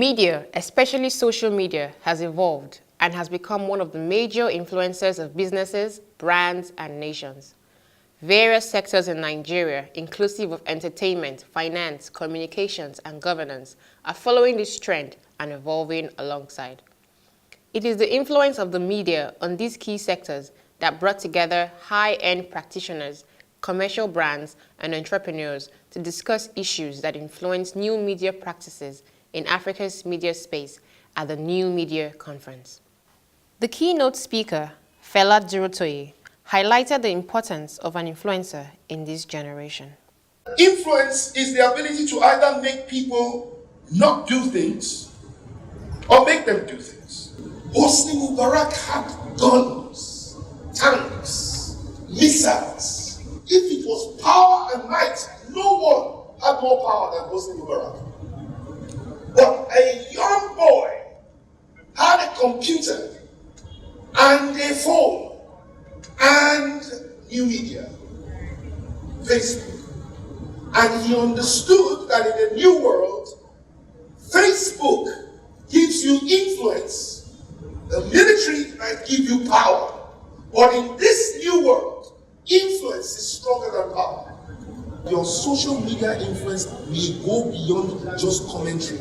Media, especially social media, has evolved and has become one of the major influencers of businesses, brands, and nations. Various sectors in Nigeria, inclusive of entertainment, finance, communications, and governance, are following this trend and evolving alongside. It is the influence of the media on these key sectors that brought together high-end practitioners, commercial brands, and entrepreneurs to discuss issues that influence new media practices in Africa's media space at the New Media Conference. The keynote speaker, Fela Durotoye, highlighted the importance of an influencer in this generation. Influence is the ability to either make people not do things or make them do things. Hosni Mubarak had guns, tanks, missiles. If it was power and might, no one had more power than Hosni Mubarak. But a young boy had a computer and a phone and new media, Facebook. And he understood that in the new world, Facebook gives you influence. The military might give you power. But in this new world, influence is stronger than power. Your social media influence may go beyond just commentary.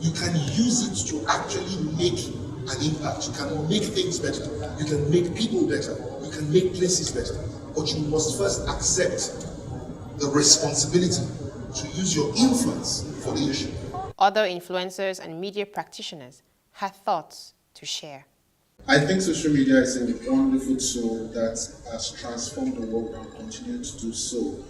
You can use it to actually make an impact. You can make things better. You can make people better. You can make places better. But you must first accept the responsibility to use your influence for leadership. Other influencers and media practitioners had thoughts to share. I think social media is a wonderful tool that has transformed the world and continues to do so.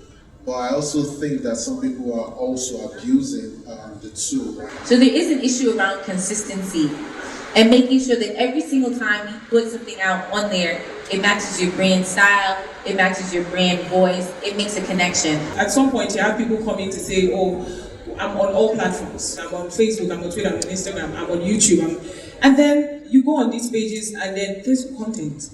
But I also think that some people are also abusing the tool. So there is an issue around consistency and making sure that every single time you put something out on there, it matches your brand style, it matches your brand voice, it makes a connection. At some point, you have people coming to say, oh, I'm on all platforms. I'm on Facebook, I'm on Twitter, I'm on Instagram, I'm on YouTube. And then you go on these pages and then there's content.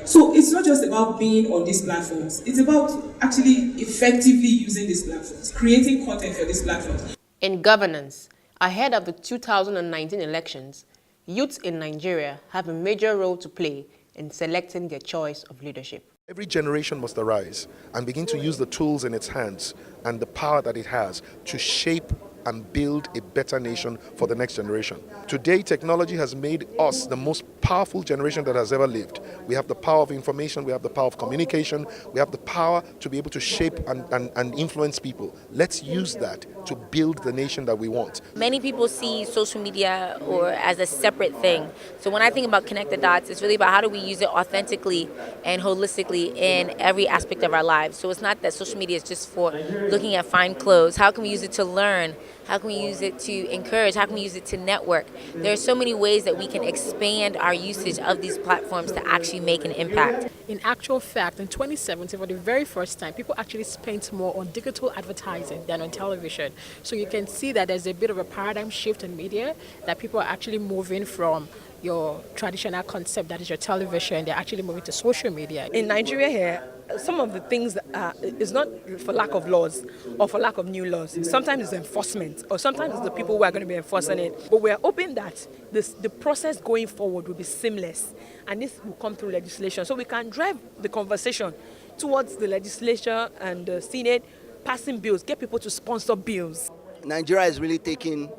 So it's not just about being on these platforms. It's about actually effectively using these platforms, creating content for these platforms. In governance, ahead of the 2019 elections, youths in Nigeria have a major role to play in selecting their choice of leadership. Every generation must arise and begin to use the tools in its hands and the power that it has to shape and build a better nation for the next generation. Today, technology has made us the most powerful generation that has ever lived. We have the power of information, we have the power of communication, we have the power to be able to shape and influence people. Let's use that to build the nation that we want. Many people see social media as a separate thing. So when I think about Connect the Dots, it's really about how do we use it authentically and holistically in every aspect of our lives. So it's not that social media is just for looking at fine clothes. How can we use it to learn? How can we use it to encourage? How can we use it to network? There are so many ways that we can expand our usage of these platforms to actually make an impact. In actual fact, in 2017, for the very first time, people actually spent more on digital advertising than on television. So you can see that there's a bit of a paradigm shift in media, that people are actually moving from your traditional concept, that is your television, they're actually moving to social media. In Nigeria here, some of the things is not for lack of laws or for lack of new laws. Sometimes it's enforcement, or sometimes it's the people who are going to be enforcing it. But we're hoping that the process going forward will be seamless, and this will come through legislation. So we can drive the conversation towards the legislature and the Senate passing bills, get people to sponsor bills. Nigeria is really taking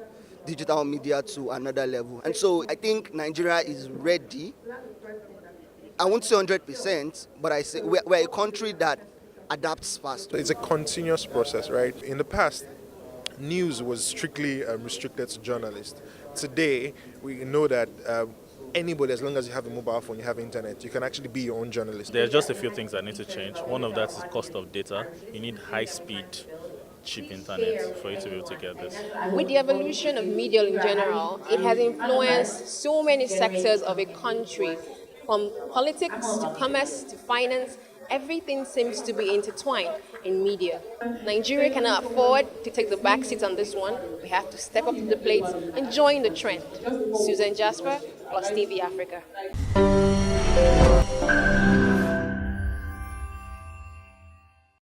digital media to another level. And so I think Nigeria is ready. I won't say 100%, but I say we're a country that adapts fast. It's a continuous process, right? In the past, news was strictly restricted to journalists. Today, we know that anybody, as long as you have a mobile phone, you have internet, you can actually be your own journalist. There are just a few things that need to change. One of that is cost of data. You need high speed, cheap internet for you to be able to get this. With the evolution of media in general, it has influenced so many sectors of a country, from politics to commerce to finance. Everything seems to be intertwined in media. Nigeria cannot afford to take the back seat on this one. We have to step up to the plate and join the trend. Susan Jasper, Plus TV Africa.